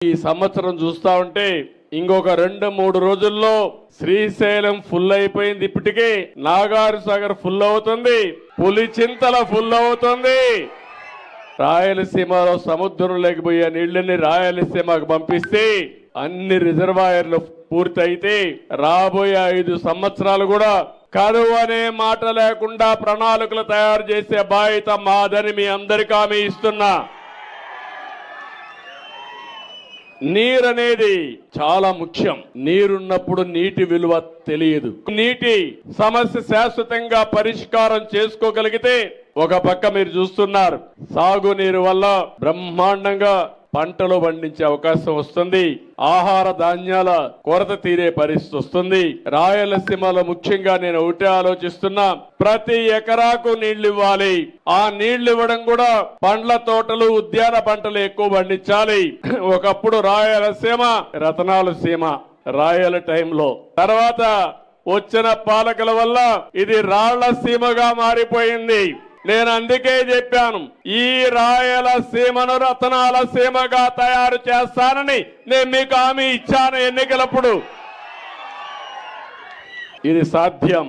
ఈ సంవత్సరం చూస్తా ఉంటే ఇంకొక 2-3 రోజుల్లో శ్రీశైలం ఫుల్ అయిపోయింది. ఇప్పటికే నాగార్ సాగర్ ఫుల్ అవుతుంది, పులిచింతల ఫుల్ అవుతుంది. రాయలసీమలో సముద్రం లేకపోయే నీళ్లని రాయలసీమకు పంపిస్తే అన్ని రిజర్వాయర్లు పూర్తయితే రాబోయే 5 సంవత్సరాలు కూడా కరువు అనే మాట లేకుండా ప్రణాళికలు తయారు చేసే బాధ్యత మాదని మీ అందరికీ హామీ ఇస్తున్నా. నీరు అనేది చాలా ముఖ్యం. నీరున్నప్పుడు నీటి విలువ తెలియదు. నీటి సమస్య శాశ్వతంగా పరిష్కారం చేసుకోగలిగితే ఒక పక్క మీరు చూస్తున్నారు సాగునీరు వల్ల బ్రహ్మాండంగా పంటలు పండించే అవకాశం వస్తుంది, ఆహార ధాన్యాల కొరత తీరే పరిస్థితి వస్తుంది. రాయలసీమలో ముఖ్యంగా నేను ఒకటే ఆలోచిస్తున్నా, ప్రతి ఎకరాకు నీళ్లు ఇవ్వాలి. ఆ నీళ్లు ఇవ్వడం కూడా పండ్ల తోటలు ఉద్యాన పంటలు ఎక్కువ పండించాలి. ఒకప్పుడు రాయలసీమ రతనాల సీమ రాయల టైంలో, తర్వాత వచ్చిన పాలకుల వల్ల ఇది రాళ్ల సీమగా మారిపోయింది. నేను అందుకే చెప్పాను, ఈ రాయలసీమను రతనాల సీమగా తయారు చేస్తానని నేను మీకు హామీ ఇచ్చాను ఎన్నికలప్పుడు. ఇది సాధ్యం.